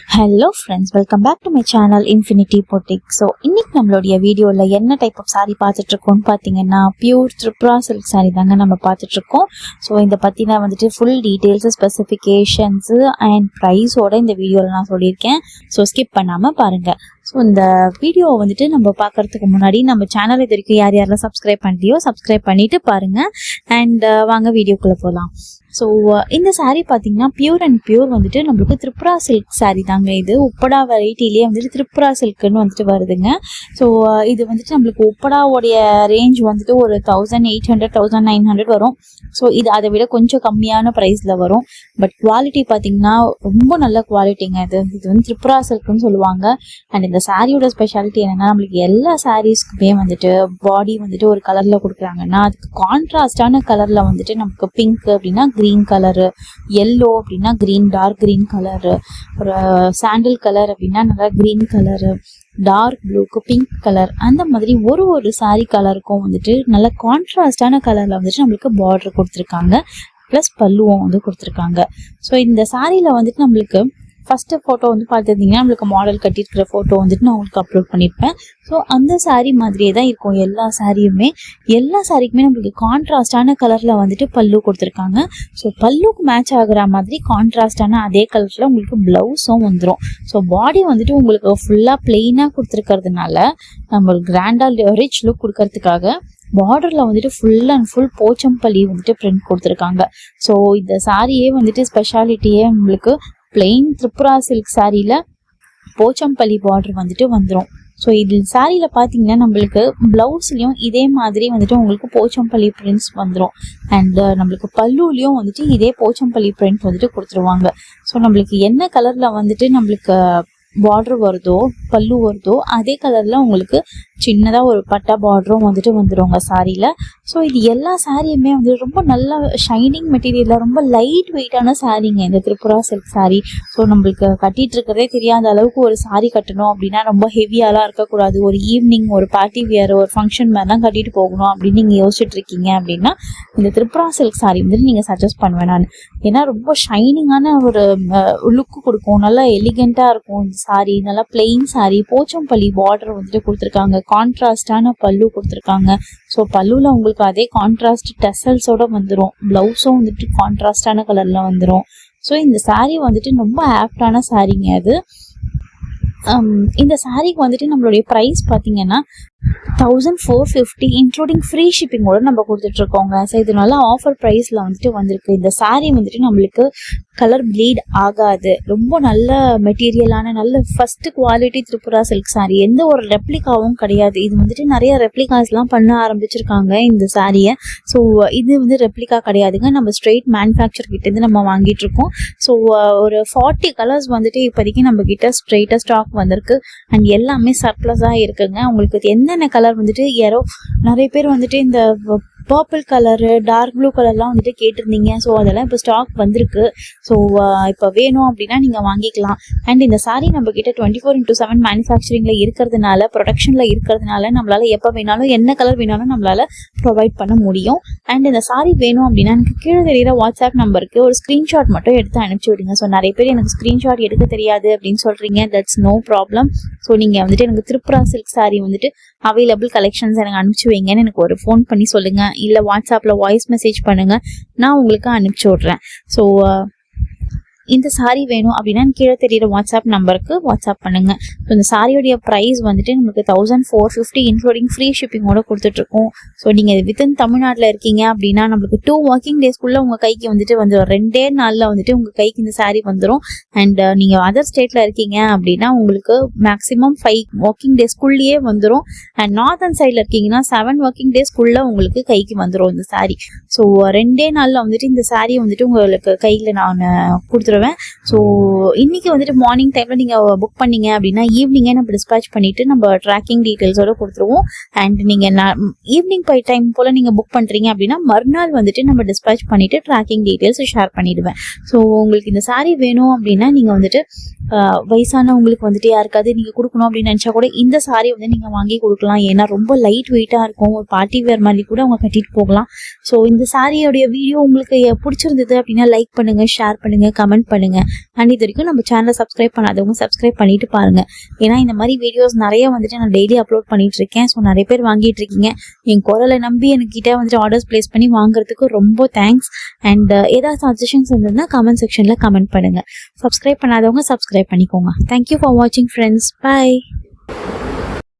Hello friends, welcome back to my channel Infinity Boutique. So இன்னைக்கு நம்மளுடைய வீடியோல என்ன டைப் ஆஃப் saree பார்த்துட்டு இருக்கோம்னு பாத்தீங்கன்னா பியூர் Tripura silk saree தாங்க நம்ம பார்த்துட்டு இருக்கோம். ஸோ இந்த பத்தின வந்துட்டு ஃபுல் டீடைல்ஸ், ஸ்பெசிஃபிகேஷன்ஸ் அண்ட் ப்ரைஸோட இந்த வீடியோல நான் சொல்லியிருக்கேன். ஸோ ஸ்கிப் பண்ணாம பாருங்க. ஸோ இந்த வீடியோவை வந்துட்டு நம்ம பார்க்கறதுக்கு முன்னாடி நம்ம சேனல் இது வரைக்கும் யாரெல்லாம் சப்ஸ்கிரைப் பண்ணலையோ சப்ஸ்கிரைப் பண்ணிட்டு பாருங்க. அண்ட் வாங்க வீடியோக்குள்ள போகலாம். ஸோ இந்த saree பார்த்தீங்கன்னா பியூர் அண்ட் பியூர் வந்துட்டு நம்மளுக்கு Tripura silk saree தாங்க. இது உப்படா வெரைட்டிலேயே வந்துட்டு Tripura silkன்னு வந்துட்டு வருதுங்க. ஸோ இது வந்துட்டு நம்மளுக்கு உப்படாவோடைய ரேஞ்ச் வந்துட்டு ஒரு 1800 1900 வரும். ஸோ இது அதை விட கொஞ்சம் கம்மியான ப்ரைஸில் வரும். பட் குவாலிட்டி பார்த்தீங்கன்னா ரொம்ப நல்ல குவாலிட்டிங்க. இது வந்து Tripura silkன்னு சொல்லுவாங்க. அண்ட் இந்த சாரியோட ஸ்பெஷாலிட்டி என்னன்னா, நம்மளுக்கு எல்லா சாரீஸ்க்குமே வந்துட்டு பாடி வந்துட்டு ஒரு கலரில் கொடுக்குறாங்கன்னா அதுக்கு கான்ட்ராஸ்டான கலரில் வந்துட்டு நமக்கு பிங்க் அப்படின்னா கிரீன் கலரு, எல்லோ அப்படின்னா கிரீன், டார்க் கிரீன் கலரு, ஒரு சாண்டில் கலர் அப்படின்னா நல்லா கிரீன் கலரு, டார்க் ப்ளூக்கு பிங்க் கலர், அந்த மாதிரி ஒரு சாரீ கலருக்கும் வந்துட்டு நல்ல கான்ட்ராஸ்டான கலரில் வந்துட்டு நம்மளுக்கு பார்டர் கொடுத்துருக்காங்க. ப்ளஸ் பல்லுவும் வந்து கொடுத்துருக்காங்க. ஸோ இந்த சாரியில் வந்துட்டு நம்மளுக்கு ஃபர்ஸ்ட் ஃபோட்டோ வந்து பார்த்துருந்தீங்கன்னா நம்மளுக்கு மாடல் கட்டியிருக்கிற ஃபோட்டோ வந்துட்டு நான் உங்களுக்கு அப்லோட் பண்ணியிருப்பேன். ஸோ அந்த சாரீ மாதிரியே தான் இருக்கும் எல்லா சாரியுமே. எல்லா சாரிக்குமே நம்மளுக்கு கான்ட்ராஸ்டான கலரில் வந்துட்டு பல்லு கொடுத்துருக்காங்க. ஸோ பல்லுக்கு மேட்ச் ஆகுற மாதிரி கான்ட்ராஸ்டான அதே கலரில் உங்களுக்கு ப்ளவுஸும் வந்துடும். ஸோ பாடி வந்துட்டு உங்களுக்கு ஃபுல்லாக பிளெயினாக கொடுத்துருக்கிறதுனால நம்மளுக்கு கிராண்டாக ரிச் லுக் கொடுக்கறதுக்காக பார்டரில் வந்துட்டு ஃபுல் அண்ட் ஃபுல் போச்சம்பள்ளி வந்துட்டு பிரிண்ட் கொடுத்துருக்காங்க. ஸோ இந்த சாரியே வந்துட்டு ஸ்பெஷாலிட்டியே நம்மளுக்கு பிளெயின் Tripura silk சாரியில் போச்சம்பள்ளி பார்டர் வந்துட்டு வந்துடும். ஸோ இது சாரியில் பார்த்தீங்கன்னா நம்மளுக்கு ப்ளவுஸ்லையும் இதே மாதிரி வந்துட்டு உங்களுக்கு போச்சம்பள்ளி பிரிண்ட்ஸ் வந்துடும். அண்ட் நம்மளுக்கு பல்லுலையும் வந்துட்டு இதே போச்சம்பள்ளி பிரிண்ட் வந்துட்டு கொடுத்துருவாங்க. ஸோ நம்மளுக்கு என்ன கலரில் வந்துட்டு நம்மளுக்கு பார்டர் வருதோ பல்லு வருதோ அதே கலரில் உங்களுக்கு சின்னதாக ஒரு பட்டா பார்டரும் வந்துட்டு வந்துடுங்க சாரியில். ஸோ இது எல்லா சாரியுமே வந்து ரொம்ப நல்ல ஷைனிங் மெட்டீரியலில் ரொம்ப லைட் வெயிட்டான சாரீங்க இந்த Tripura silk சாரீ. ஸோ நம்மளுக்கு கட்டிகிட்டு இருக்கிறதே தெரியாத அளவுக்கு ஒரு சாரீ கட்டணும் அப்படின்னா ரொம்ப ஹெவியாலாம் இருக்கக்கூடாது. ஒரு ஈவினிங் ஒரு பார்ட்டி வியர் ஒரு ஃபங்க்ஷன் மாதிரிலாம் கட்டிட்டு போகணும் அப்படின்னு நீங்கள் யோசிச்சுட்டு இருக்கீங்க அப்படின்னா இந்த Tripura silk சாரீ வந்துட்டு நீங்கள் சஜஸ்ட் பண்ணுவேன் நான். ஏன்னா ரொம்ப ஷைனிங்கான ஒரு லுக்கு கொடுக்கும், நல்லா எலிகெண்ட்டாக இருக்கும் இந்த சாரீ. நல்லா பிளெயின் சாரீ, போச்சம்பள்ளி பார்டர் வந்துட்டு கொடுத்துருக்காங்க, கான்ட்ராஸ்டான பல்லு கொடுத்துருக்காங்க. ஸோ பல்லுவில் உங்களுக்கு அதே கான்ட்ராஸ்ட் டெசல்ஸோட வந்துடும், ப்ளவுஸும் வந்துட்டு கான்ட்ராஸ்டான கலரில் வந்துடும். ஸோ இந்த சாரீ வந்துட்டு ரொம்ப ஆப்டான சாரீங்க அது. இந்த சாரீக்கு வந்துட்டு நம்மளுடைய ப்ரைஸ் பார்த்தீங்கன்னா 1450 இன்க்ளூடிங் ஃப்ரீ ஷிப்பிங்கோட நம்ம கொடுத்துட்ருக்கோங்க. ஸோ இதனால ஆஃபர் ப்ரைஸில் வந்துட்டு வந்திருக்கு. இந்த சாரீ வந்துட்டு நம்மளுக்கு கலர் ப்ளீட் ஆகாது, ரொம்ப நல்ல மெட்டீரியலான நல்ல first quality Tripura silk sari. எந்த ஒரு ரெப்ளிகாவும் கிடையாது. இது வந்துட்டு நிறைய ரெப்ளிகாஸ்லாம் பண்ண ஆரம்பிச்சிருக்காங்க இந்த சாரியை. ஸோ இது வந்து ரெப்ளிகா கிடையாதுங்க, நம்ம ஸ்ட்ரெயிட் மேனுஃபேக்சர் கிட்டேருந்து நம்ம வாங்கிட்டு இருக்கோம். ஸோ ஒரு 40 கலர்ஸ் வந்துட்டு இப்போதைக்கு நம்ம கிட்ட ஸ்ட்ரெயிட்டாக ஸ்டாக் வந்திருக்கு. அண்ட் எல்லாமே சர்ப்ளஸாக இருக்குங்க. உங்களுக்கு என்னென்ன கலர் வந்துட்டு நிறைய பேர் வந்துட்டு இந்த பர்பிள் கலரு, டார்க் ப்ளூ கலர்லாம் வந்துட்டு கேட்டிருந்தீங்க. ஸோ அதெல்லாம் இப்போ ஸ்டாக் வந்திருக்கு. ஸோ இப்போ வேணும் அப்படின்னா நீங்கள் வாங்கிக்கலாம். அண்ட் இந்த சாரீ நம்ம கிட்ட 24/7 மேனுஃபேக்சரிங்கில் இருக்கிறதுனால, ப்ரொடக்ஷனில் இருக்கிறதுனால நம்மளால எப்போ வேணாலும் என்ன கலர் வேணாலும் நம்மளால ப்ரொவைட் பண்ண முடியும். அண்ட் இந்த சாரீ வேணும் அப்படின்னா எனக்கு கீழே தெரிகிற வாட்ஸ்அப் நம்பருக்கு ஒரு ஸ்க்ரீன்ஷாட் மட்டும் எடுத்து அனுப்பிச்சி விடுங்க. ஸோ நிறைய பேர் எனக்கு ஸ்க்ரீன்ஷாட் எடுக்க தெரியாது அப்படின்னு சொல்கிறீங்க. That's no problem. ஸோ நீங்கள் வந்துட்டு எனக்கு Tripura silk சாரீ வந்துட்டு அவைலபிள் கலெக்ஷன்ஸ் எனக்கு அனுப்பிச்சி வைங்கன்னு எனக்கு ஒரு ஃபோன் பண்ணி சொல்லுங்கள், இல்லை வாட்ஸ்அப்பில் வாய்ஸ் மெசேஜ் பண்ணுங்கள், நான் உங்களுக்கு அனுப்பிச்சி விட்றேன். ஸோ இந்த சாரீ வேணும் அப்படின்னா கீழே தெரியிற வாட்ஸ்அப் நம்பருக்கு வாட்ஸ்அப் பண்ணுங்க. ஸோ இந்த சாரியோடைய ப்ரைஸ் வந்துட்டு நமக்கு 1450 இன்க்ளூடிங் ஃப்ரீ ஷிப்பிங்கோட கொடுத்துட்ருக்கோம். ஸோ நீங்கள் வித்தின் தமிழ்நாட்டில் இருக்கீங்க அப்படின்னா நம்மளுக்கு 2 ஒர்க்கிங் டேஸ்க்குள்ளே உங்கள் கைக்கு வந்துட்டு வந்துடும். 2 நாளில் வந்துட்டு உங்கள் கைக்கு இந்த சாரீ வந்துடும். அண்ட் நீங்கள் அதர் ஸ்டேட்டில் இருக்கீங்க அப்படின்னா உங்களுக்கு மேக்ஸிமம் 5 ஒர்க்கிங் டேஸ்க்குள்ளேயே வந்துடும். அண்ட் நார்த்தன் சைடில் இருக்கீங்கன்னா 7 ஒர்க்கிங் டேஸ்க்குள்ளே உங்களுக்கு கைக்கு வந்துடும் இந்த சாரீ. ஸோ 2 நாளில் வந்துட்டு இந்த சாரியை வந்துட்டு உங்களுக்கு கையில் நான் கொடுத்துருவேன். ஸோ இன்னைக்கு வந்துட்டு மார்னிங் டைம்ல நீங்க புக் பண்ணீங்க அப்படின்னா ஈவினிங்கே நம்ம டிஸ்பேச் பண்ணிட்டு நம்ம ட்ராக்கிங் டீடைல்ஸோட கொடுத்துருவோம். அண்ட் நீங்க ஈவினிங் டைம் போல நீங்க புக் பண்றீங்க அப்படின்னா மறுநாள் வந்துட்டு நம்ம டிஸ்பேச் பண்ணிட்டு ட்ராக்கிங் டீடைல்ஸ் ஷேர் பண்ணிடுவேன். ஸோ உங்களுக்கு இந்த சாரீ வேணும் அப்படின்னா நீங்க வந்துட்டு வயசானவங்களுக்கு வந்துட்டு யாருக்காவது நீங்கள் கொடுக்கணும் அப்படின்னு நினச்சா கூட இந்த சாரீ வந்து நீங்கள் வாங்கி கொடுக்கலாம். ஏன்னா ரொம்ப லைட் வெயிட்டாக இருக்கும், ஒரு பார்ட்டி வேர் மாதிரி கூட அவங்க கட்டிட்டு போகலாம். ஸோ இந்த சாரியோடைய வீடியோ உங்களுக்கு பிடிச்சிருந்தது அப்படின்னா லைக் பண்ணுங்கள், ஷேர் பண்ணுங்கள், கமெண்ட் பண்ணுங்கள். அண்ட் இது வரைக்கும் நம்ம சேனலை சப்ஸ்கிரைப் பண்ணாதவங்க சப்ஸ்கிரைப் பண்ணிட்டு பாருங்கள். ஏன்னா இந்த மாதிரி வீடியோஸ் நிறைய வந்துட்டு நான் டெய்லி அப்லோட் பண்ணிட்டு இருக்கேன். ஸோ நிறைய பேர் வாங்கிட்டு இருக்கீங்க. என் குரலை நம்பி என்கிட்ட வந்துட்டு ஆர்டர்ஸ் பிளேஸ் பண்ணி வாங்குறதுக்கு ரொம்ப தேங்க்ஸ். அண்ட் ஏதாவது சஜஷன்ஸ் இருந்ததுன்னா கமெண்ட் செக்ஷனில் கமெண்ட் பண்ணுங்கள். சப்ஸ்கிரைப் பண்ணாதவங்க சப்ஸ்கிரைப் பண்ணிக்கோங்க. தேங்க்யூ ஃபார் வாட்சிங் ஃப்ரெண்ட்ஸ். பை.